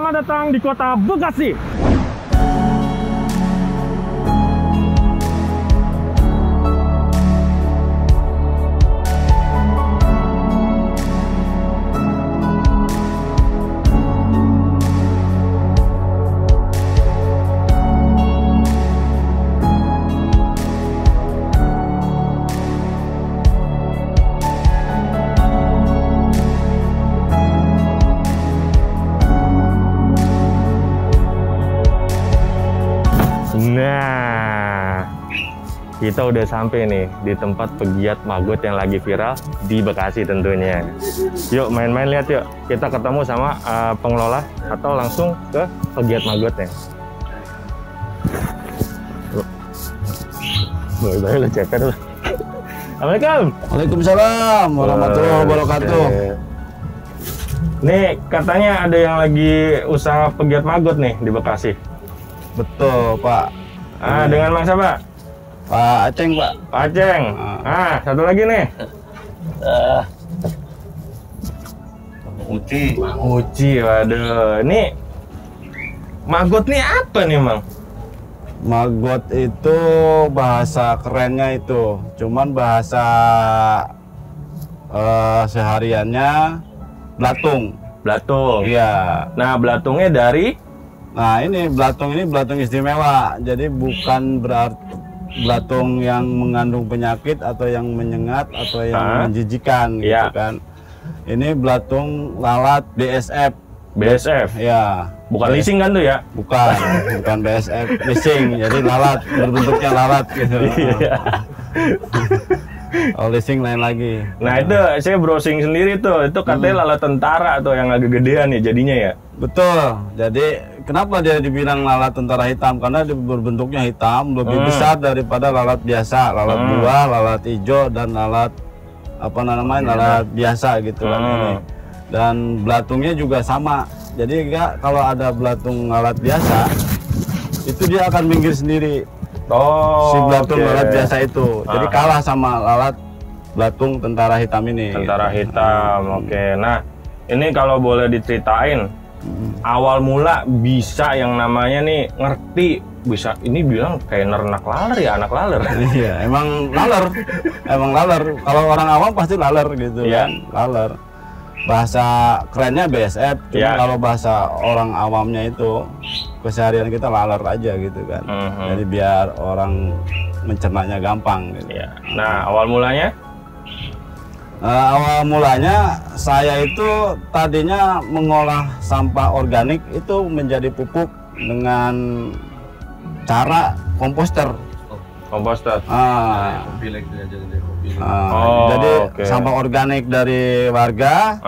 Selamat datang di kota Bekasi. Nah, kita udah sampai nih di tempat pegiat maggot yang lagi viral di Bekasi tentunya. Yuk main-main lihat yuk. Kita ketemu sama pengelola atau langsung ke pegiat maggotnya. Boleh lu ceper lu. Assalamualaikum. Waalaikumsalam warahmatullahi wabarakatuh. Nih katanya ada yang lagi usaha pegiat maggot nih di Bekasi. Betul, Pak. Dengan Mang siapa? Pak Aceng, Pak. Pak Aceng. Satu lagi nih. Uci, waduh. Ini maggot nih apa nih, Mang? Maggot itu bahasa kerennya itu. Cuman bahasa sehariannya belatung. Belatung. Iya. Nah, belatungnya dari? Nah, ini belatung istimewa. Jadi bukan berarti belatung yang mengandung penyakit atau yang menyengat atau yang menjijikan gitu kan. Ini belatung lalat BSF. BSF? Ya. Bukan leasing kan tuh ya? Bukan BSF, leasing. Jadi lalat, berbentuknya lalat gitu. Iya. Oh, leasing lain lagi. Nah, itu saya browsing sendiri tuh. Itu katanya lalat tentara tuh yang agak gedean ya jadinya ya? Betul. Jadi kenapa dia dibilang lalat tentara hitam? Karena dia berbentuknya hitam, lebih besar daripada lalat biasa, lalat buah, lalat hijau, dan lalat apa namanya, lalat biasa gitu kan ini. Dan belatungnya juga sama. Jadi kalau ada belatung lalat biasa, itu dia akan minggir sendiri. Si belatung lalat biasa itu. Jadi kalah sama lalat belatung tentara hitam ini. Tentara hitam. Oke. Nah, ini kalau boleh diceritain awal mula bisa yang namanya nih ngerti bisa ini bilang kayak nernak laler ya, anak laler. Iya, emang laler. Kalau orang awam pasti laler gitu kan, laler. Bahasa kerennya BSF, cuma kalau bahasa orang awamnya itu keseharian kita laler aja gitu kan. Jadi biar orang mencernanya gampang gitu. Nah, awal mulanya? Awal mulanya saya itu tadinya mengolah sampah organik itu menjadi pupuk dengan cara komposter. Komposter. Jadi sampah organik dari warga,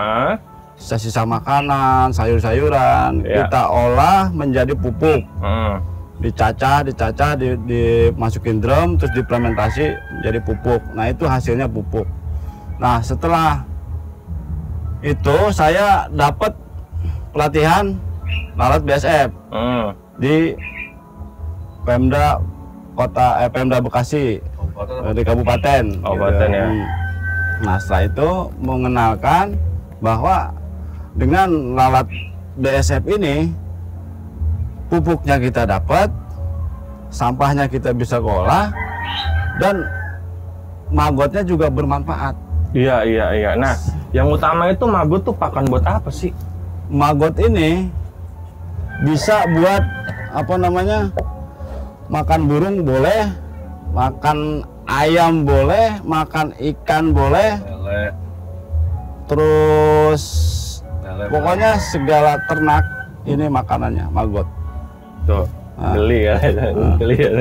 sisa-sisa makanan, sayur-sayuran kita olah menjadi pupuk. Dicacah, dimasukin drum, terus diplementasi jadi pupuk. Nah, itu hasilnya pupuk. Nah, setelah itu saya dapat pelatihan lalat BSF di Pemda Bekasi, di kabupaten. Kabupaten gitu. Ya. Nah, setelah itu mengenalkan bahwa dengan lalat BSF ini pupuknya kita dapat, sampahnya kita bisa olah, dan maggotnya juga bermanfaat. Iya. Nah, yang utama itu maggot tuh pakan buat apa sih? Maggot ini bisa buat apa namanya? Makan burung boleh, makan ayam boleh, makan ikan boleh. Terus pokoknya segala ternak ini makanannya maggot. Tuh, geli ya. Geli ya.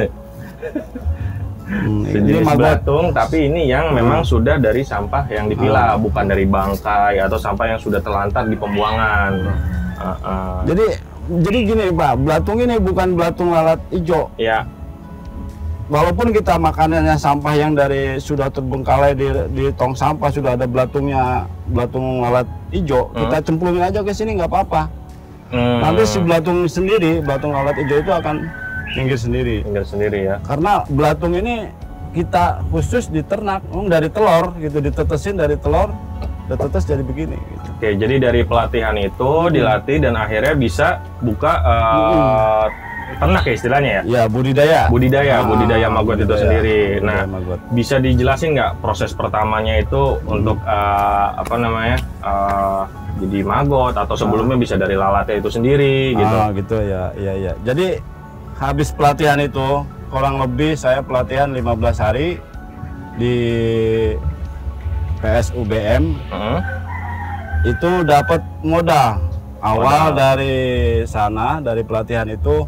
Sejenis belatung, tapi ini yang memang sudah dari sampah yang dipilah, bukan dari bangkai atau sampah yang sudah terlantar di pembuangan. Jadi gini Pak, belatung ini bukan belatung lalat hijau. Ya. Walaupun kita makanannya sampah yang dari sudah terbengkalai di tong sampah sudah ada belatungnya, belatung lalat hijau, kita cemplungin aja ke sini nggak apa-apa. Nanti si belatung sendiri, belatung lalat hijau itu akan minggir sendiri. Minggir sendiri ya. Karena belatung ini kita khusus di ternak, dari telur gitu, ditetesin dari telur, ditetes jadi begini gitu. Oke, jadi dari pelatihan itu dilatih dan akhirnya bisa buka ternak ya istilahnya ya? Ya, budidaya. Budidaya maggot itu sendiri. Budidaya Nah, maggot. bisa dijelasin nggak proses pertamanya itu untuk apa namanya jadi maggot atau sebelumnya bisa dari lalatnya itu sendiri gitu? Gitu ya, iya. Jadi habis pelatihan itu kurang lebih saya pelatihan 15 hari di PSUBM. Itu dapat modal awal dari sana, dari pelatihan itu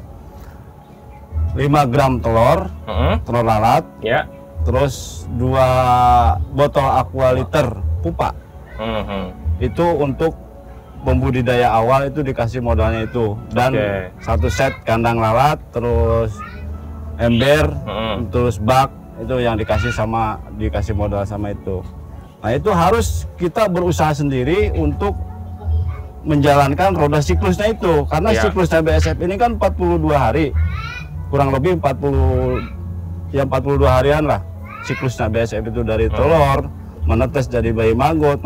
5 gram telur, telur lalat, ya. Terus 2 botol aqua liter pupa. Itu untuk pembudidaya awal itu dikasih modalnya itu, dan 1 set kandang lalat, terus ember, terus bak itu yang dikasih modal sama itu. Nah itu harus kita berusaha sendiri untuk menjalankan roda siklusnya itu, karena siklusnya BASF ini kan 42 hari. Kurang lebih 42 harian lah siklusnya BASF itu, dari telur menetes jadi bayi maggot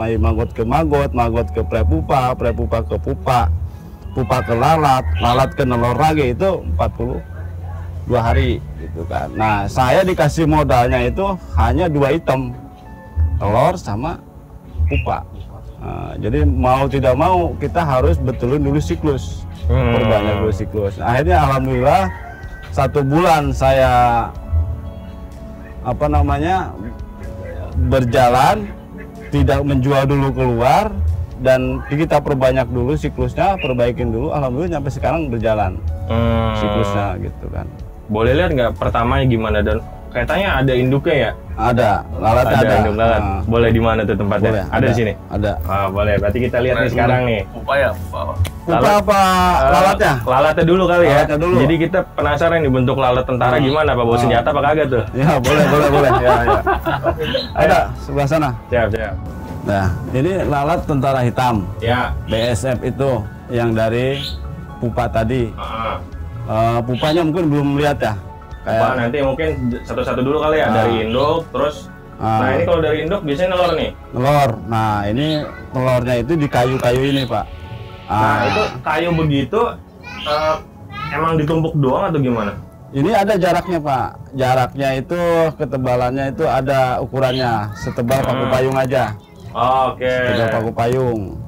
ke maggot, maggot ke prepupa, prepupa ke pupa, pupa ke lalat, lalat ke nelor lagi, itu 42 hari gitu kan. Nah saya dikasih modalnya itu hanya 2 item, telur sama pupa. Nah, jadi mau tidak mau kita harus betulin dulu siklus, perbanyak dulu siklus. Nah, akhirnya alhamdulillah 1 bulan saya berjalan, tidak menjual dulu keluar, dan kita perbanyak dulu siklusnya, perbaikin dulu, alhamdulillah sampai sekarang berjalan siklusnya gitu kan. Boleh lihat nggak pertamanya gimana, dan katanya ada induknya ya? Ada, lalat ada. Induk lalat. Boleh di mana tuh tempatnya? Boleh, ada di sini? Ada. Boleh, berarti kita lihat nih sekarang nih. Pupa ya? Pupa apa lalatnya? Lalatnya dulu kali ya. Lalatnya dulu. Jadi kita penasaran nih bentuk lalat tentara gimana, Pak? Bawa senjata apa kagak tuh? Ya, boleh. Ya. Ada sebelah sana. Siap. Nah, ini lalat tentara hitam. Ya. BASF itu yang dari pupa tadi. Pupanya mungkin belum lihat ya. Pupa nanti mungkin satu-satu dulu kali ya, dari induk, terus nah ini kalau dari induk biasanya nelor nih. Nelor. Nah, ini telurnya itu di kayu-kayu ini, Pak. Nah, itu kayu begitu emang ditumpuk doang atau gimana? Ini ada jaraknya, Pak. Jaraknya itu ketebalannya itu ada ukurannya, setebal paku payung aja. Oke. Setebal paku payung.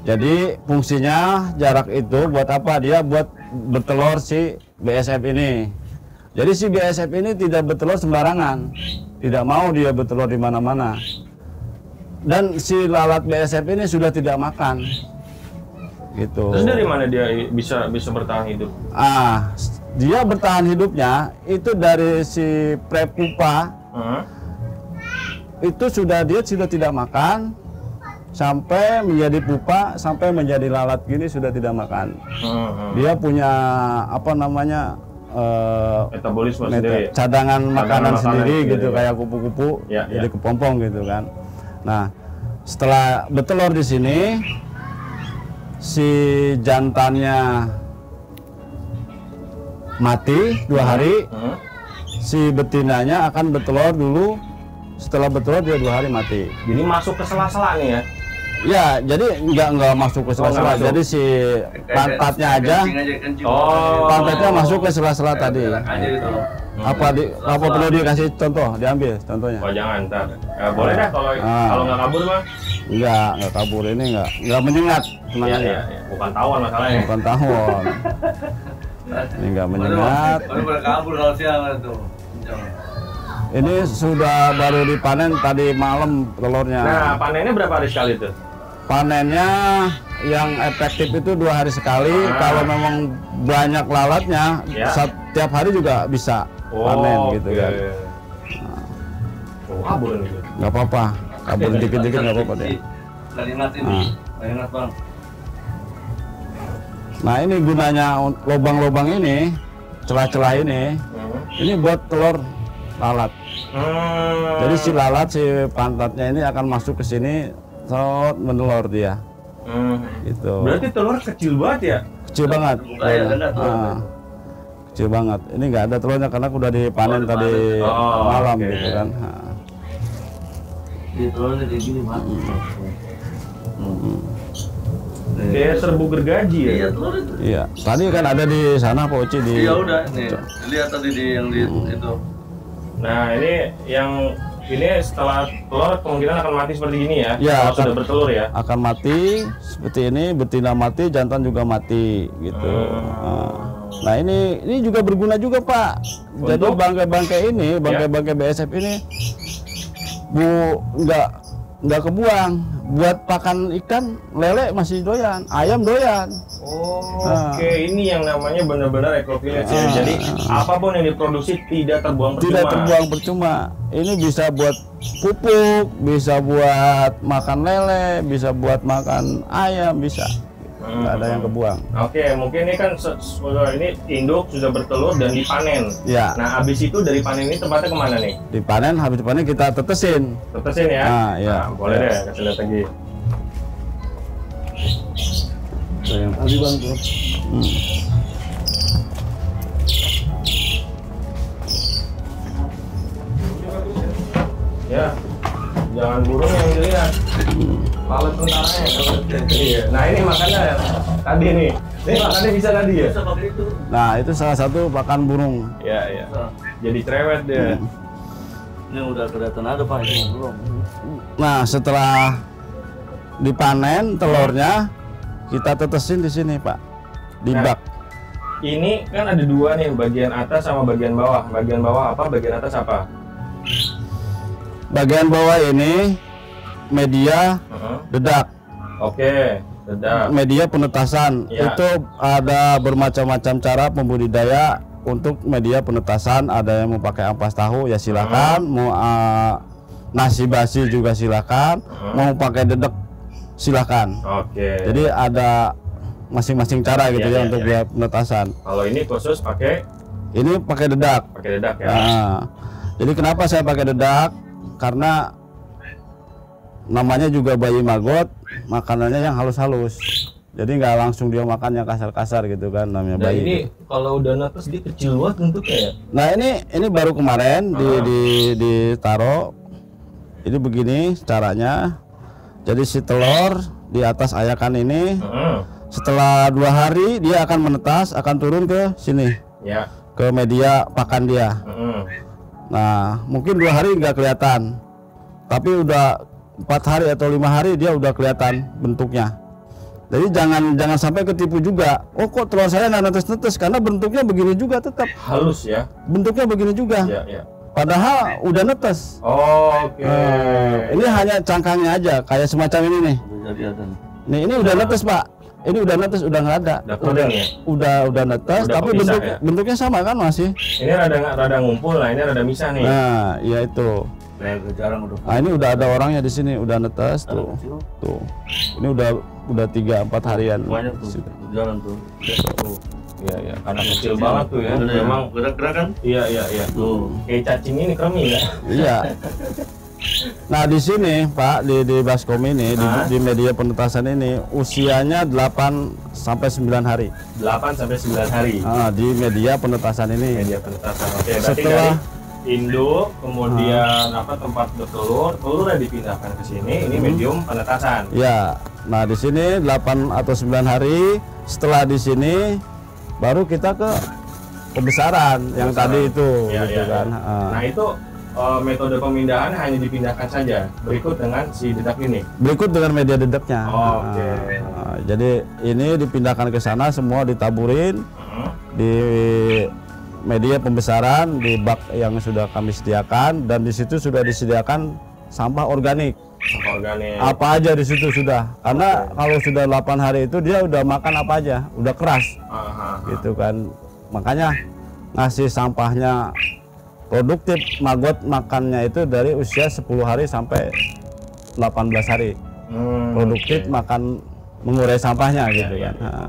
Jadi fungsinya jarak itu buat apa? Dia buat bertelur si BASF ini. Jadi si BASF ini tidak bertelur sembarangan. Tidak mau dia bertelur di mana-mana. Dan si lalat BASF ini sudah tidak makan. Gitu. Terus dari mana dia bisa bertahan hidup? Dia bertahan hidupnya itu dari si prepupa. Itu dia sudah tidak makan sampai menjadi pupa, sampai menjadi lalat gini sudah tidak makan. Dia punya metabolisme sendiri, cadangan makanan sendiri gitu, kayak kupu-kupu, ya, jadi kepompong gitu kan. Nah, setelah bertelur di sini, si jantannya mati 2 hari, si betinanya akan bertelur dulu. Setelah bertelur dia 2 hari mati. Jadi masuk ke sela-sela nih ya? Ya, jadi nggak masuk ke sela-sela. Jadi si pantatnya aja, pantatnya masuk ke sela-sela tadi. Apa perlu dikasih contoh? Diambil contohnya. Oh jangan, ntar. Boleh dah kalau nggak kabur mah? Nggak kabur, ini nggak menyengat. Tenang aja. Iya. Bukan tawon masalahnya. Bukan tawon. Ini nggak menyengat. Baru kabur kalau siang itu. Ini sudah baru dipanen tadi malam telurnya. Nah, panennya berapa hari sekali tuh? Panennya yang efektif itu 2 hari sekali. Kalau memang banyak lalatnya, setiap hari juga bisa panen gitu kan. Kabur nih. Nggak apa-apa, kabur dikit-dikit nggak apa-apa deh. Ingat bang. Nah ini gunanya lubang-lubang ini, celah-celah ini buat telur lalat. Jadi si lalat, si pantatnya ini akan masuk ke sini, menelur dia. Gitu. Berarti telur kecil banget ya? Kecil banget. Kecil banget. Ini nggak ada telurnya karena udah dipanen tadi malam gitu kan. Di telurnya kayak gini, Pak. Kayak serbu gergaji ya. Iya telur itu. Iya. Tadi kan ada di sana Pak Uci di. Iya udah nih. Lihat tadi di yang di itu. Nah ini setelah telur kemungkinan akan mati seperti ini ya. Ya, Kalau sudah bertelur ya. Akan mati seperti ini, betina mati, jantan juga mati gitu. Nah ini juga berguna juga Pak. Jadi Untuk? bangkai-bangkai ini, bangkai-bangkai BSF ini nggak kebuang. Buat pakan ikan, lele masih doyan, ayam doyan. Oke, ini yang namanya benar-benar eco village ya. Jadi apapun yang diproduksi tidak terbuang percuma. Tidak terbuang percuma. Ini bisa buat pupuk, bisa buat makan lele, bisa buat makan ayam, bisa. Nggak ada yang kebuang. Oke, mungkin ini kan ini induk sudah bertelur dan dipanen. Ya. Nah, habis itu dari panen ini tempatnya kemana nih? Dipanen, habis dipanen kita tetesin. Tetesin ya? Nah, iya. Nah, boleh deh, kasih lihat lagi. Yang tadi bang tuh. Ya, jangan burung yang dilihat. Palet tentaranya. Iya. Nah, ini makannya tadi nih. Ini makannya bisa tadi ya? Bisa pakai itu. Nah itu salah satu pakan burung. Iya, iya. Jadi cerewet dia. Ini udah kelihatan ada Pak ini belum. Nah setelah dipanen telurnya kita tetesin di sini Pak, di Nah. bak. Ini kan ada dua nih, bagian atas sama bagian bawah. Bagian bawah apa? Bagian atas apa? Bagian bawah ini media dedak, Oke, dedak. media penetasan. Ya. Itu ada bermacam-macam cara pembudidaya untuk media penetasan. Ada yang mau pakai ampas tahu ya silakan, mau nasi basi juga silakan, mau pakai dedek silakan. Oke. Jadi ada masing-masing cara gitu Ya, ya, ya, untuk ya. biaya penetasan. Kalau ini khusus pakai Ini pakai dedak ya. Nah, jadi kenapa saya pakai dedak? Karena namanya juga bayi maggot, makanannya yang halus-halus. Jadi nggak langsung dia makan yang kasar-kasar gitu kan, namanya Nah bayi. ini gitu. kalau udah netes dia kecil banget bentuknya ya. Nah ini baru kemarin ditaro. Ini begini caranya. Jadi si telur di atas ayakan ini, setelah 2 hari dia akan menetas, akan turun ke sini, Ya. ke media pakan dia. Nah, mungkin 2 hari nggak kelihatan, tapi udah 4 hari atau 5 hari dia udah kelihatan bentuknya. Jadi jangan sampai ketipu juga. Oh kok telur saya nggak netes-netes, karena bentuknya begini juga tetap. Halus ya. Bentuknya begini juga. Ya, ya. Padahal udah netes. Oke. Ini hanya cangkangnya aja, kayak semacam ini nih. Udah jadi ada nih. Nih ini udah netes Pak. Ini udah netes, udah nggak ada. Udah kuning ya? Udah netes, Udah tapi kepisah ya? bentuknya sama kan masih. Ini rada ngumpul, nah ini rada misah nih. Nah, iya itu. Nah, jarang udah. Nah ini udah ada orangnya di sini, udah netes tuh. Kecil. Tuh. Ini udah 3-4 harian. Banyak tuh. Jalan tuh. Tuh. Iya, iya. Karena kecil banget tuh ya. Memang gerak-gerak kan? iya, iya, iya. Tuh. Kayak cacing ini kremi ya. Iya. Nah di sini Pak di Baskom ini di media penetasan ini usianya 8 sampai 9 hari. 8 sampai 9 hari. Nah, di media penetasan ini. Media penetasan. Oke, berarti Setelah- dari induk, kemudian telur telurnya dipindahkan ke sini. Ini medium penetasan. Ya. Nah di sini 8 atau 9 hari. Setelah di sini baru kita ke pembesaran yang tadi itu, Ya, gitu ya, kan. ya. Nah itu metode pemindahan hanya dipindahkan saja. Berikut dengan si dedak ini. Berikut dengan media dedeknya. Oke. Nah, jadi ini dipindahkan ke sana, semua ditaburin di media pembesaran di bak yang sudah kami sediakan, dan di situ sudah disediakan sampah organik. Sampah organik. Apa aja di situ sudah. Karena kalau sudah 8 hari itu dia udah makan apa aja, udah keras. Gitu kan. Makanya ngasih sampahnya produktif. Maggot makannya itu dari usia 10 hari sampai 18 hari. Produktif makan mengurai sampahnya gitu ya. kan. Nah,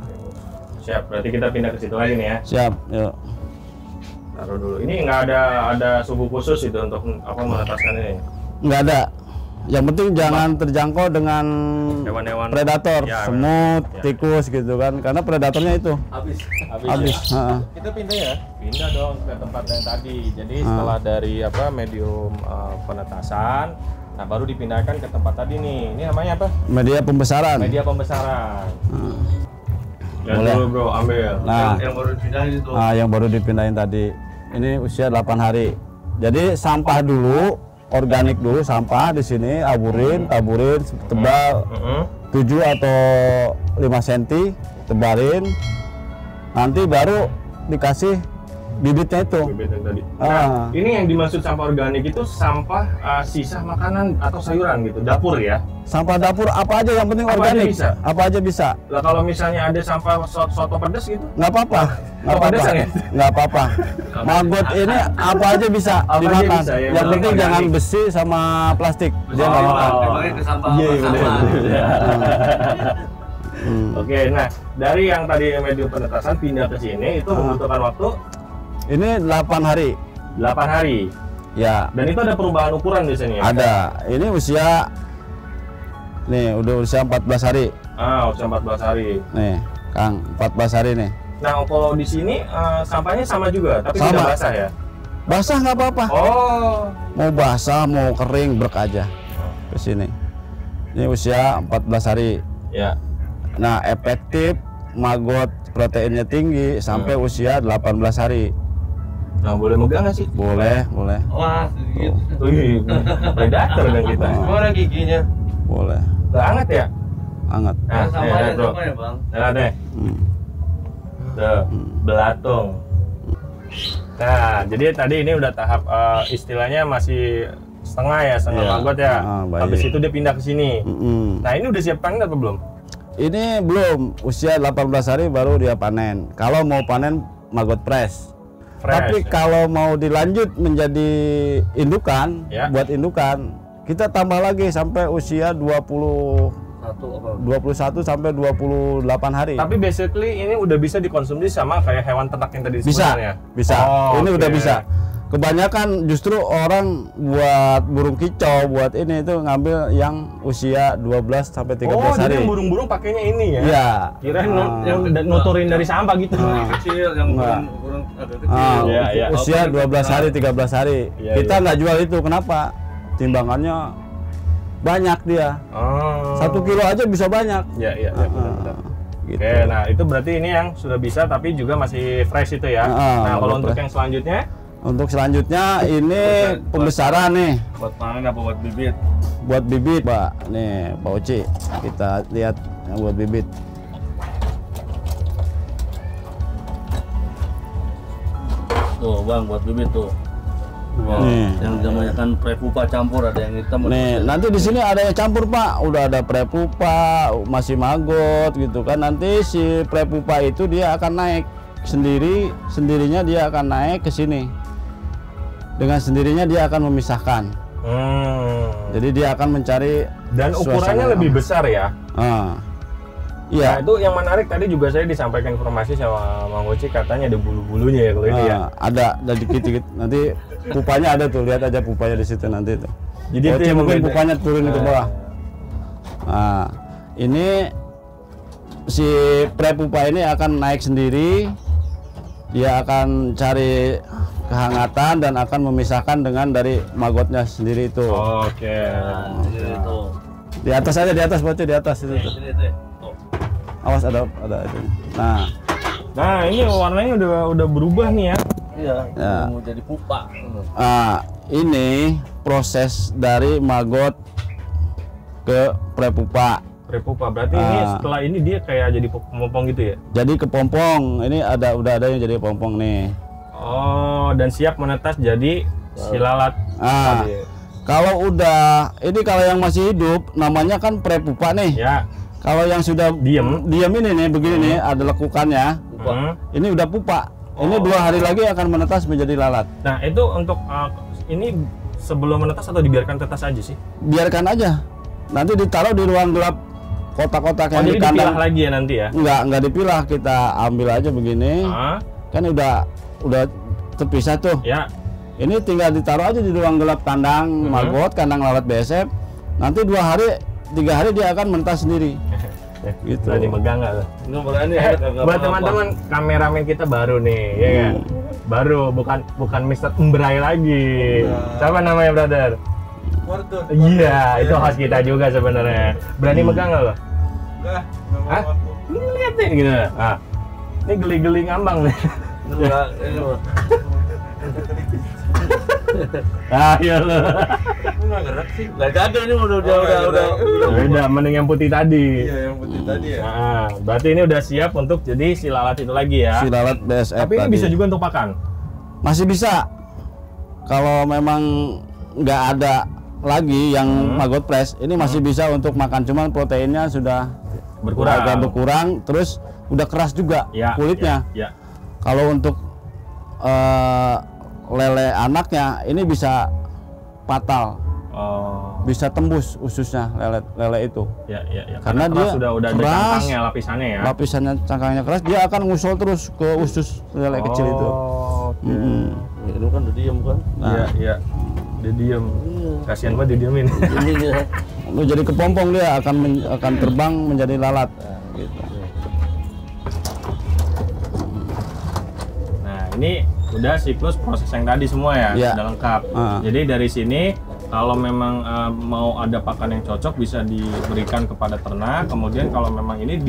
Siap, berarti kita pindah ke situ lagi nih ya. siap, yuk. Taruh dulu. Ini nggak ada suhu khusus itu untuk menetaskan ini. Nggak ada. Yang penting jangan terjangkau dengan Hewan-hewan predator, ya, semut, ya. tikus gitu kan. Karena predatornya itu Habis. habis. Heeh. Kita pindah ya? Pindah dong ke tempat yang tadi. Jadi setelah dari medium penetasan, Nah, baru dipindahkan ke tempat tadi nih. Ini namanya apa? Media pembesaran. Media pembesaran. Ya Boleh. dulu bro, ambil. Nah, Yang baru dipindahin itu. yang baru dipindahin tadi. Ini usia 8 hari. Jadi sampah dulu, organik dulu sampah di sini, taburin tebal 7 atau 5 cm, tebarin. Nanti baru dikasih bibitnya itu. Bibit yang tadi. Ah. Nah, ini yang dimaksud sampah organik itu sampah sisa makanan atau sayuran gitu, dapur ya. Sampah dapur apa aja yang penting Apa aja organik. bisa? Apa aja bisa. Lah kalau misalnya ada sampah soto pedas gitu, Nggak apa-apa. Nggak apa-apa. pedesan ya? Nggak apa-apa. Maggot ini apa aja bisa Apa aja dimakan. bisa, ya? Yang Yang penting organik. jangan besi sama plastik. Dia nggak makan. Dipakai ke sampah Iya, sama. Oke, nah dari yang tadi medium penetasan pindah ke sini itu membutuhkan waktu Ini 8 hari. 8 hari. Ya, Dan itu ada perubahan ukuran di sini ya? ada. Ini usia nih udah usia 14 hari. Usia 14 hari. Nih, Kang, 14 hari nih. Nah, kalau di sini sampahnya sama juga, tapi Sama. tidak basah ya? Basah nggak apa-apa. Oh, Mau basah, mau kering, brek aja ke sini. Ini usia 14 hari. ya. Nah, efektif maggot proteinnya tinggi sampai usia 18 hari. Nah, boleh megang nggak sih? Boleh, boleh. Wah, sedikit. Wih, predator kan kita. Mana giginya? Boleh. Udah hangat ya? Hangat. Nah, Sampahnya bro. sama ya, Bang? Nah, deh. Hmm. Tuh, belatung. Nah, jadi tadi ini udah tahap istilahnya masih setengah ya, setengah Iya. maggot ya. Baik. Habis itu dia pindah ke sini. Mm-mm. Nah, ini udah siap panen atau belum? Ini belum, usia 18 hari baru dia panen. Kalau mau panen maggot fresh. Fresh, Tapi ya. kalau mau dilanjut menjadi indukan, Ya. buat indukan, kita tambah lagi sampai usia 21 sampai 28 hari. Tapi basically ini udah bisa dikonsumsi sama kayak hewan ternak yang tadi Bisa, disebutkan ya? bisa. Oh, Ini oke. udah bisa. Kebanyakan justru orang buat burung kicau, buat ini itu ngambil yang usia 12 sampai 13 Oh, hari. jadi yang burung-burung pakainya ini ya? Iya. Kirain Ah. yang nuturin dari sampah gitu. Kecil, yang Enggak. ukuran agak kecil. Ah, Iya, iya. usia 12 hari, 13 hari. Iya, Kita iya. nggak jual itu. Kenapa? Timbangannya banyak dia. Oh. 1 kilo aja bisa banyak. Ya, iya, iya, benar-benar. Gitu. Oke, nah itu berarti ini yang sudah bisa tapi juga masih fresh itu ya. Nah, kalau maggot untuk fresh. yang selanjutnya, Untuk selanjutnya ini pembesaran nih Buat panen apa buat bibit? buat bibit, Pak. Nih, Pak Uci. Kita lihat yang buat bibit. Tuh, Bang, buat bibit tuh. Wah, Nih. yang namanya kan prepupa campur, ada yang hitam. ada Nih, yang nanti di sini ada yang campur, Pak. Udah ada prepupa, masih maggot gitu kan. Nanti si prepupa itu dia akan naik sendirinya dia akan naik ke sini. Dengan sendirinya dia akan memisahkan. Jadi dia akan mencari dan ukurannya suasana lebih yang- besar ya. Ah. Nah, Iya. itu yang menarik tadi juga saya disampaikan informasi sama Mang Uci katanya ada bulu-bulunya ya kalau ini ya. Ada dikit-dikit. Nanti pupanya ada tuh, lihat aja pupanya di situ nanti tuh. Jadi itu yang mungkin membeda- pupanya turun ke bawah. Nah, ini si prepupa ini akan naik sendiri. Dia akan cari kehangatan dan akan memisahkan dengan dari maggotnya sendiri itu. Oke. Nah, ini tuh. Di atas aja, di atas Bocil, di atas itu tuh. Ini tuh. Tuh. Awas ada itu. Nah, Nah, ini warnanya udah berubah nih ya. Iya, Ya. mau jadi pupa. ini proses dari maggot ke prepupa. Prepupa berarti ini setelah ini dia kayak jadi pompong gitu ya. Jadi kepompong. Ini udah ada yang jadi pompong nih. Oh, dan siap menetas jadi si lalat. tadi. Kalau udah ini kalau yang masih hidup namanya kan prepupa nih. Ya. Kalau yang sudah Diem. ini nih begini nih ada lekukannya. Ini udah pupa. Ini 2 hari lagi akan menetas menjadi lalat. Nah, itu untuk ini sebelum menetas atau dibiarkan tetas aja sih? Biarkan aja. Nanti ditaruh di ruang gelap kotak-kotak yang Jadi di kandang. dipilah lagi ya nanti ya? Enggak dipilah, kita ambil aja begini. Kan udah terpisah tuh. Ya. Ini tinggal ditaruh aja di ruang gelap kandang maggot, kandang lalat BSF. Nanti 2 hari, 3 hari dia akan menetas sendiri. Gitu. Berani megang nggak tuh? Nggak berani ya. Buat teman-teman kameramen kita baru nih, ya kan? Baru bukan Mr. Embray lagi. Siapa namanya, brother? Iya, itu khas kita juga sebenarnya. Berani megang nggak lo? Enggak, Hah? Ini lihat nih gini. Ah, ini geli-geli ngambang nih. enggak, ini mah. Ah, iya lo. Enggak gerak sih. Enggak ada ini udah. Udah, mending yang putih tadi. Iya, yang putih tadi ya. Nah, berarti ini udah siap untuk jadi si lalat itu lagi ya. Si lalat BSF Tapi ini tadi. bisa juga untuk pakan. Masih bisa. Kalau memang nggak ada lagi yang maggot press, ini masih bisa untuk makan, cuman proteinnya sudah Berkurang. agak berkurang, terus udah keras juga Ya, kulitnya. Ya. Kalau untuk lele anaknya ini bisa fatal, Oh. bisa tembus ususnya lele itu. Ya. Karena keras dia udah ada keras, cangkangnya, lapisannya ya. Lapisannya cangkangnya keras, dia akan ngusul terus ke usus lele kecil itu. Oke. Itu kan udah diem kan. Nah, Iya. Dia diem. Kasihan banget dia diemin. Ini dia. udah jadi kepompong, dia akan terbang menjadi lalat. Gitu. Nah, ini udah siklus proses yang tadi semua ya, Iya. udah lengkap. Jadi dari sini kalau memang mau ada pakan yang cocok bisa diberikan kepada ternak. Kemudian kalau memang ini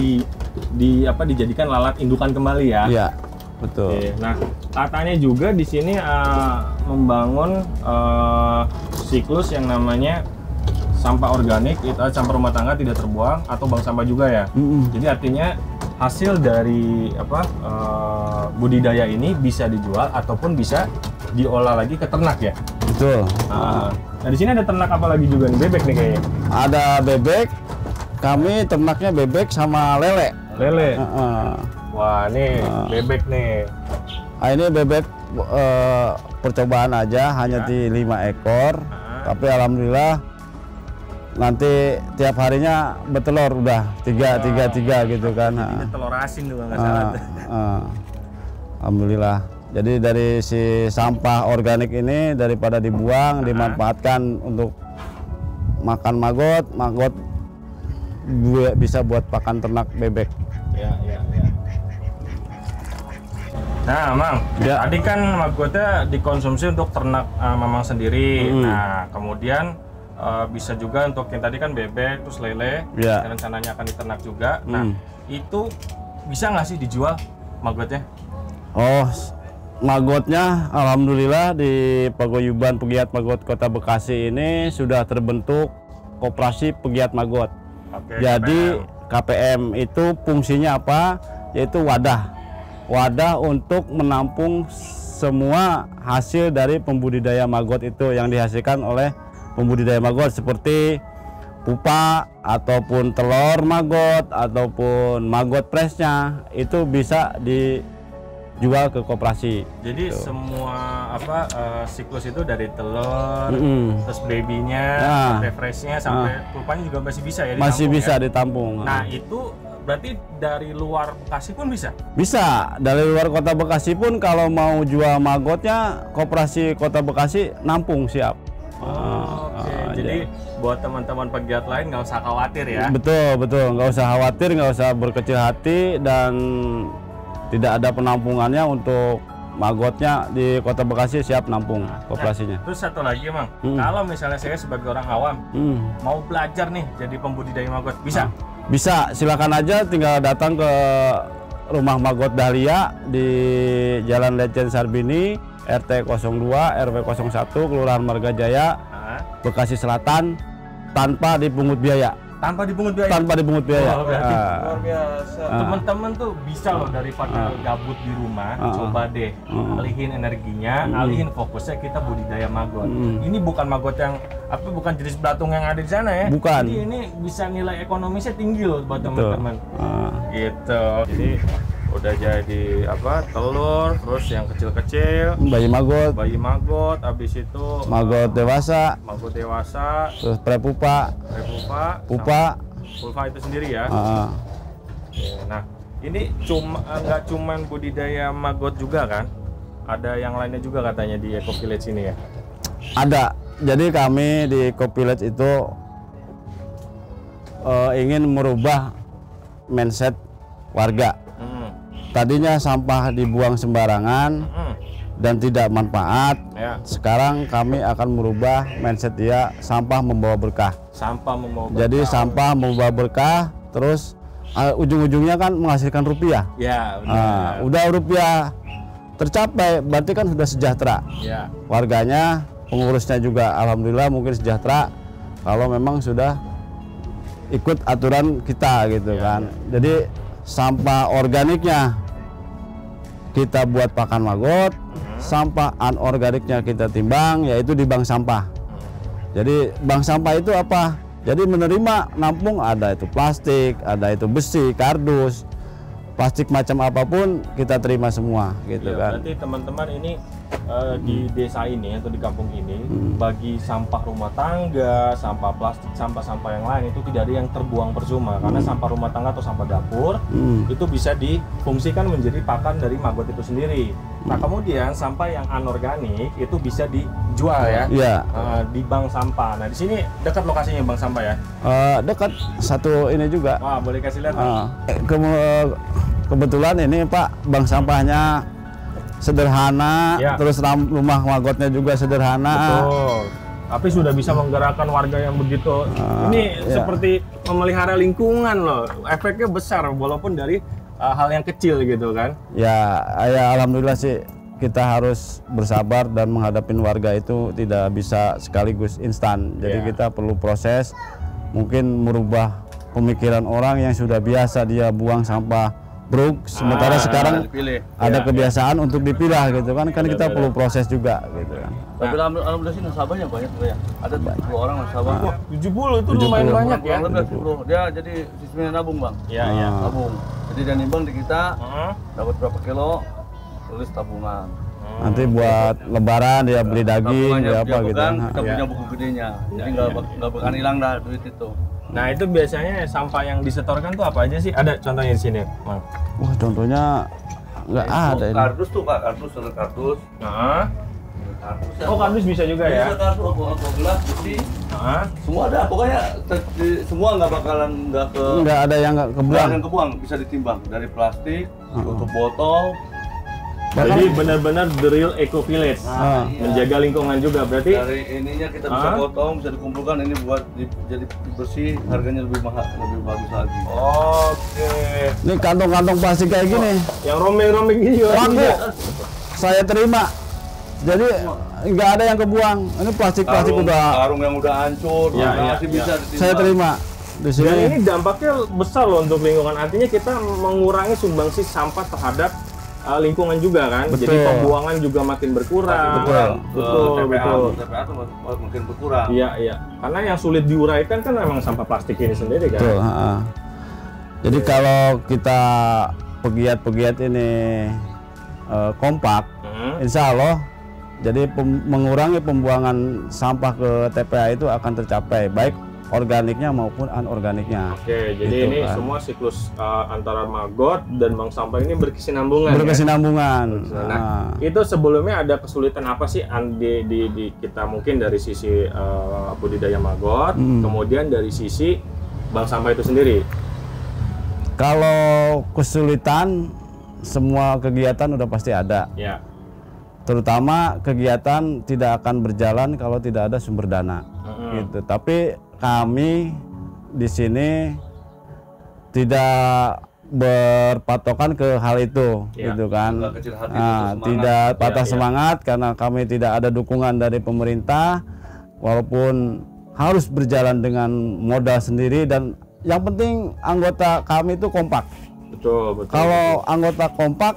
dijadikan lalat indukan kembali ya. Iya, betul. Oke, nah katanya juga di sini membangun siklus yang namanya sampah organik, sampah rumah tangga tidak terbuang atau bank sampah juga ya. Jadi artinya hasil dari budidaya ini bisa dijual ataupun bisa diolah lagi ke ternak ya. Betul. Nah di sini ada ternak apa lagi juga nih, bebek nih kayaknya. Ada bebek, kami ternaknya bebek sama lele. Lele. Heeh. Wah ini bebek nih. Ini bebek percobaan aja, hanya di 5 ekor. Tapi alhamdulillah nanti tiap harinya bertelur udah tiga gitu kan. Ini telur asin juga nggak salah. Alhamdulillah. Jadi dari si sampah organik ini daripada dibuang, dimanfaatkan untuk makan maggot bisa buat pakan ternak bebek. Ya. Nah, Mang, Ya. tadi kan maggotnya dikonsumsi untuk ternak Mamang sendiri. Nah, kemudian bisa juga untuk yang tadi kan bebek, terus lele, Ya. dan rencananya akan diternak juga. Nah, itu bisa nggak sih dijual maggotnya? Oh, maggotnya alhamdulillah di Paguyuban Pegiat Maggot Kota Bekasi ini sudah terbentuk Koperasi Pegiat Maggot. Oke, Jadi KPM itu fungsinya apa? Yaitu wadah untuk menampung semua hasil dari pembudidaya maggot itu yang dihasilkan oleh pembudidaya maggot, seperti pupa ataupun telur maggot ataupun maggot pressnya itu bisa dijual ke koperasi. Jadi semua siklus itu dari telur, terus babynya, Nah. sampai freshnya, sampai pupanya juga masih bisa ya? Masih ditampung bisa ya? ditampung. Nah itu berarti dari luar Bekasi pun bisa? Bisa, dari luar Kota Bekasi pun kalau mau jual maggotnya, Koperasi Kota Bekasi nampung siap. Oke, jadi buat teman-teman pegiat lain nggak usah khawatir ya. Betul, nggak usah khawatir, nggak usah berkecil hati, dan tidak ada penampungannya untuk maggotnya di Kota Bekasi siap nampung koperasinya. Terus satu lagi, Mang, kalau misalnya saya sebagai orang awam mau belajar nih jadi pembudidaya maggot, bisa? Bisa, silakan aja, tinggal datang ke rumah Maggot Dahlia di Jalan Lejen Sarbini, RT 02 RW 01, Kelurahan Margajaya, Bekasi Selatan, tanpa dipungut biaya. Tanpa dipungut biaya? Tanpa dipungut biaya. Wah, berarti Luar biasa. teman-teman tuh bisa loh daripada gabut di rumah, coba deh alihin energinya, alihin fokusnya kita budidaya maggot. Ini bukan maggot yang bukan jenis belatung yang ada di sana ya. Bukan. Jadi ini bisa nilai ekonomisnya tinggi loh buat teman-teman. Gitu. Jadi udah jadi telur, terus yang kecil-kecil, Bayi maggot, bayi maggot, habis itu maggot dewasa, maggot dewasa, terus prepupa, pupa. pulva itu sendiri ya. Oke, nah ini nggak cuman budidaya maggot juga kan? Ada yang lainnya juga katanya di Eco Village ini ya? Ada. Jadi kami di Eco Village itu ingin merubah mindset warga. Tadinya sampah dibuang sembarangan, dan tidak manfaat. Ya. Sekarang kami akan merubah mindset dia, sampah membawa berkah. Sampah membawa Jadi berkah. sampah membawa berkah, terus ujung-ujungnya kan menghasilkan rupiah. Ya, benar. Nah, udah rupiah tercapai, berarti kan sudah sejahtera. Ya. Warganya, pengurusnya juga alhamdulillah mungkin sejahtera kalau memang sudah ikut aturan kita gitu kan. Jadi sampah organiknya kita buat pakan maggot, sampah anorganiknya kita timbang, yaitu di bank sampah. Jadi bank sampah itu apa? Jadi menerima nampung, ada itu plastik, ada itu besi, kardus, plastik macam apapun kita terima semua gitu Ya, kan. berarti teman-teman ini di desa ini atau di kampung ini bagi sampah rumah tangga, sampah plastik, sampah-sampah yang lain itu tidak ada yang terbuang percuma karena sampah rumah tangga atau sampah dapur itu bisa difungsikan menjadi pakan dari maggot itu sendiri. Nah kemudian sampah yang anorganik itu bisa dijual ya, Iya. di bank sampah. Nah di sini dekat lokasinya bank sampah ya. Dekat satu ini juga. Wah boleh kasih lihat Bang? Kebetulan ini Pak, bank sampahnya sederhana, Ya. terus rumah maggotnya juga sederhana. Betul. Tapi sudah bisa menggerakkan warga yang begitu. Ini ya. seperti memelihara lingkungan loh. Efeknya besar walaupun dari hal yang kecil gitu kan. Ya, alhamdulillah sih kita harus bersabar dan menghadapi warga itu tidak bisa sekaligus instan. Jadi Ya. kita perlu proses, mungkin merubah pemikiran orang yang sudah biasa dia buang sampah bruk, sementara sekarang Dipilih. ada Ya, kebiasaan untuk dipilah gitu kan. Kan kita perlu proses juga gitu kan. Tapi alhamdulillah sih nasabahnya banyak tuh ya. Ada 70 orang nasabah. Wah, 70 itu lumayan banyak ya. Kurang lebih 70. Dia jadi sistemnya nabung bang. Iya, iya. Tabung. Jadi dia nimbang di kita, Heeh. dapat berapa kilo, tulis tabungan. Nanti buat lebaran dia beli daging, Tabungannya dia apa dia gitu. pegang, Nah, kita punya buku gedenya. Jadi nggak bakal hilang dah duit itu. Nah, itu biasanya sampah yang disetorkan tuh apa aja sih? Ada contohnya di sini, Mang. Wah, contohnya nggak ada ini. Kardus tuh pak, kardus ada kardus. Nah. Kardus ya. Oh, kardus bisa juga ya. Bisa kardus, aku gelas, besi, Nah. semua ada. Pokoknya semua nggak bakalan nggak ke Nggak ada yang nggak kebuang. yang kebuang, bisa ditimbang dari plastik, tutup botol. Jadi benar-benar the real eco village. Iya. Menjaga lingkungan juga berarti. Dari ininya kita bisa potong, bisa dikumpulkan ini buat jadi bersih, harganya lebih mahal, lebih bagus lagi. Oke. Ini kantong-kantong plastik kayak gini. Yang rombeng-rombeng gini juga Laku. bisa. Saya terima. Jadi nggak ada yang kebuang. Ini plastik-plastik udah Karung yang udah hancur, Ya, iya, masih bisa ditimbang. saya terima di Dan sini. ini dampaknya besar loh untuk lingkungan. Artinya kita mengurangi sumbangsi sampah terhadap lingkungan juga kan. Betul. Jadi pembuangan juga makin berkurang. Betul. Betul, betul. TPA tuh makin berkurang. Iya, iya. Karena yang sulit diuraikan kan memang sampah plastik ini sendiri kan. Betul, Jadi kalau kita pegiat-pegiat ini kompak, insya Allah jadi mengurangi pembuangan sampah ke TPA itu akan tercapai, baik organiknya maupun anorganiknya. Oke, jadi Gitu ini kan. semua siklus antara maggot dan bank sampah ini berkesinambungan. Berkesinambungan. Nah, itu sebelumnya ada kesulitan apa sih di kita mungkin dari sisi budidaya maggot, kemudian dari sisi bank sampah itu sendiri? Kalau kesulitan, semua kegiatan udah pasti ada. Ya. Terutama kegiatan tidak akan berjalan kalau tidak ada sumber dana. Gitu. Tapi kami di sini tidak berpatokan ke hal itu, Ya, gitu kan. nggak kecil hati, Nah, tetap semangat. tidak patah Ya, ya. semangat karena kami tidak ada dukungan dari pemerintah, walaupun harus berjalan dengan modal sendiri, dan yang penting anggota kami itu kompak. Betul, betul. Kalau anggota kompak,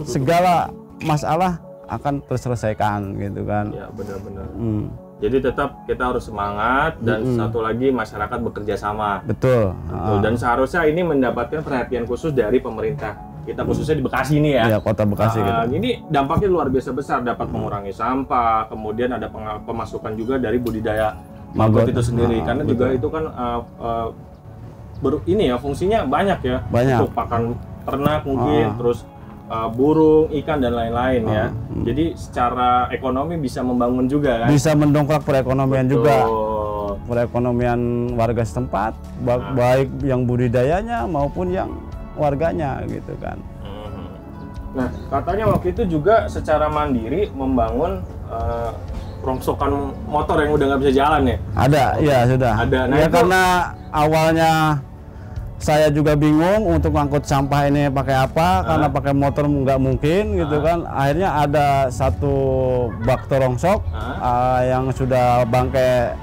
segala masalah akan terselesaikan, gitu kan. Ya, benar-benar. Hmm, Jadi tetap kita harus semangat dan satu lagi masyarakat bekerja sama. betul. Betul. Dan seharusnya ini mendapatkan perhatian khusus dari pemerintah. Kita khususnya di Bekasi ini ya. Ya, Kota Bekasi gitu. Ini dampaknya luar biasa besar, dapat mengurangi sampah, kemudian ada pemasukan juga dari budidaya maggot Maggot. itu sendiri. Karena juga betul. itu kan ini ya fungsinya banyak ya. Banyak. Untuk pakan ternak mungkin, terus burung, ikan dan lain-lain ya. Jadi secara ekonomi bisa membangun juga kan. Bisa mendongkrak perekonomian juga. Betul. Perekonomian warga setempat, baik yang budidayanya maupun yang warganya, gitu kan. Nah, katanya waktu itu juga secara mandiri membangun rongsokan motor yang udah nggak bisa jalan ya? Ada, ya sudah. Ada. Nah, ya itu... karena awalnya saya juga bingung untuk ngangkut sampah ini pakai apa, karena pakai motor nggak mungkin gitu kan. Akhirnya ada satu bak terongsok yang sudah bangkai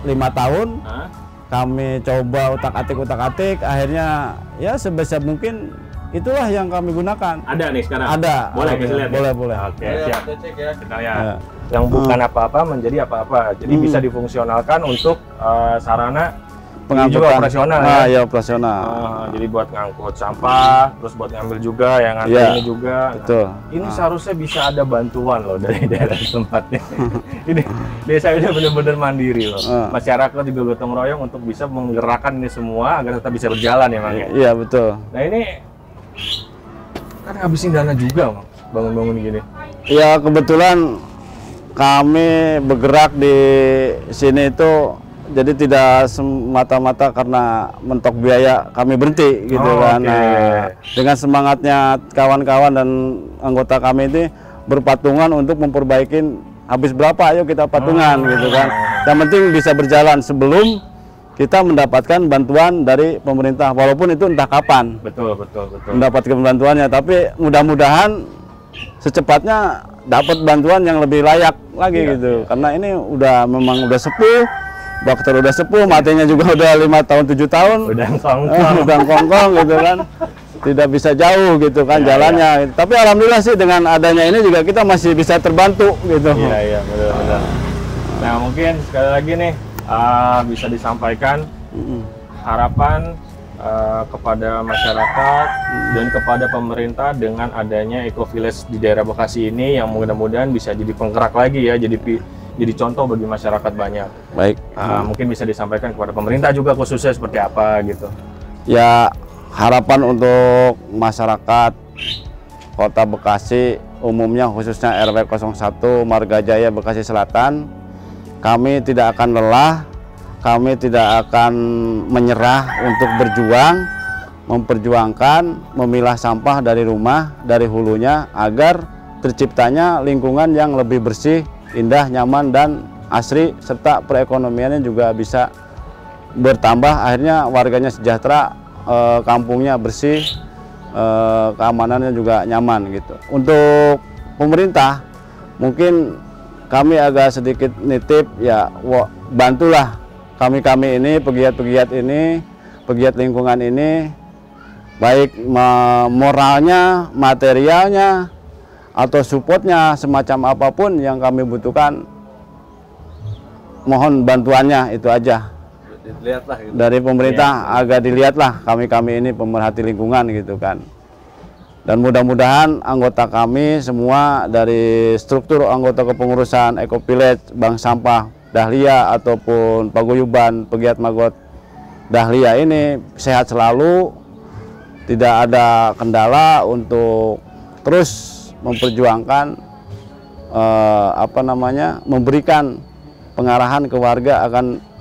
5 tahun. Kami coba utak-atik, akhirnya ya sebisa mungkin itulah yang kami gunakan. Ada nih sekarang? Ada. Boleh kita lihat? Boleh. Oke, siap. Kita cek ya. Kita lihat. Yang bukan apa-apa menjadi apa-apa. Jadi bisa difungsionalkan untuk sarana pengangkutan. juga operasional ya? Ya operasional. Jadi buat ngangkut sampah, terus buat ngambil juga, yang nganter ini juga. Betul. Nah, ini seharusnya bisa ada bantuan loh dari daerah tempatnya. Ini desa ini benar-benar mandiri loh. Masyarakat juga gotong royong untuk bisa menggerakkan ini semua agar tetap bisa berjalan ya, Mang ya? Iya, betul. Nah ini kan habisin dana juga, Mang, bangun-bangun gini. Ya kebetulan kami bergerak di sini itu jadi tidak semata-mata karena mentok biaya kami berhenti gitu kan. Nah, dengan semangatnya kawan-kawan dan anggota kami ini berpatungan untuk memperbaiki habis berapa ayo kita patungan gitu kan. Yang penting bisa berjalan sebelum kita mendapatkan bantuan dari pemerintah, walaupun itu entah kapan. Betul. Mendapatkan bantuannya, tapi mudah-mudahan secepatnya dapat bantuan yang lebih layak lagi gitu. Karena ini memang udah sepuh, dokter udah sepuh, matinya juga udah 5 tahun 7 tahun. Udah kongkong gitu kan. Tidak bisa jauh gitu kan jalannya. Tapi alhamdulillah sih dengan adanya ini juga kita masih bisa terbantu gitu. Iya, benar. Nah, mungkin sekali lagi nih bisa disampaikan harapan kepada masyarakat dan kepada pemerintah dengan adanya Eco Village di daerah Bekasi ini yang mudah-mudahan bisa jadi penggerak lagi ya, jadi contoh bagi masyarakat banyak. Baik. Mungkin bisa disampaikan kepada pemerintah juga khususnya seperti apa gitu. Ya, harapan untuk masyarakat Kota Bekasi umumnya khususnya RW 01 Margajaya Bekasi Selatan, kami tidak akan lelah, kami tidak akan menyerah untuk berjuang, memperjuangkan, memilah sampah dari rumah, dari hulunya, agar terciptanya lingkungan yang lebih bersih, indah, nyaman, dan asri, serta perekonomiannya juga bisa bertambah, akhirnya warganya sejahtera, kampungnya bersih, keamanannya juga nyaman gitu. Untuk pemerintah, mungkin kami agak sedikit nitip ya, bantulah kami ini, pegiat-pegiat ini, pegiat lingkungan ini, baik moralnya, materialnya, atau supportnya, semacam apapun yang kami butuhkan, mohon bantuannya, itu aja. Dilihatlah gitu. Dari pemerintah agak dilihatlah kami ini pemerhati lingkungan gitu kan. Dan mudah-mudahan anggota kami semua dari struktur anggota kepengurusan Eco Village, Bank Sampah Dahlia ataupun paguyuban pegiat Magot Dahlia ini sehat selalu, tidak ada kendala untuk terus memperjuangkan memberikan pengarahan ke warga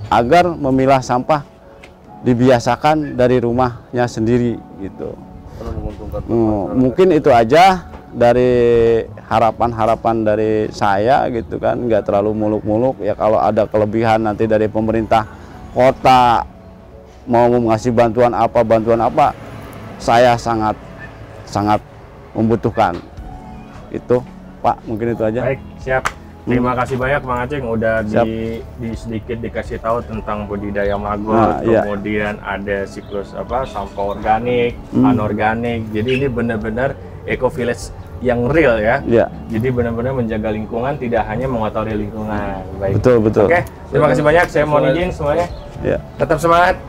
agar memilah sampah dibiasakan dari rumahnya sendiri gitu. Mungkin itu aja dari harapan dari saya gitu kan, nggak terlalu muluk-muluk ya. Kalau ada kelebihan nanti dari pemerintah kota mau ngasih bantuan apa, saya sangat membutuhkan itu, Pak. Mungkin itu aja. Baik, siap. Terima kasih banyak Mang Aceh udah sedikit dikasih tahu tentang budidaya maggot, kemudian ada siklus sampah organik, anorganik. Jadi ini benar-benar Eco Village yang real ya. Jadi benar-benar menjaga lingkungan, tidak hanya mengotori lingkungan. Baik. Betul. Oke, terima kasih banyak. Saya mohon izin semuanya. Tetap semangat.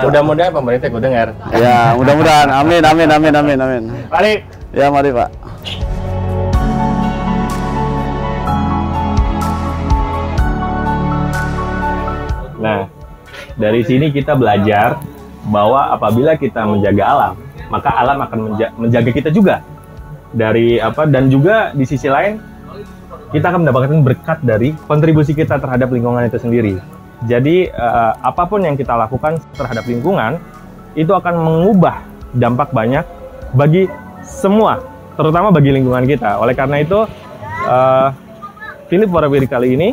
Mudah-mudahan pemerintah ikut dengar. Ya, mudah-mudahan. Amin. Mari. Ya, mari Pak. Nah, dari sini kita belajar bahwa apabila kita menjaga alam, maka alam akan menjaga kita juga. Dan juga di sisi lain kita akan mendapatkan berkat dari kontribusi kita terhadap lingkungan itu sendiri. Jadi apapun yang kita lakukan terhadap lingkungan itu akan mengubah dampak banyak bagi semua terutama bagi lingkungan kita. Oleh karena itu, Philip Warawiri kali ini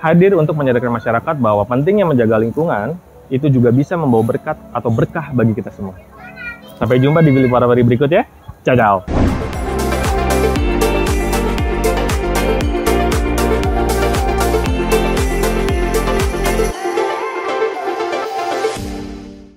hadir untuk menyadarkan masyarakat bahwa pentingnya menjaga lingkungan itu juga bisa membawa berkat atau berkah bagi kita semua. Sampai jumpa di Philip Warawiri berikutnya. Ciao, ciao.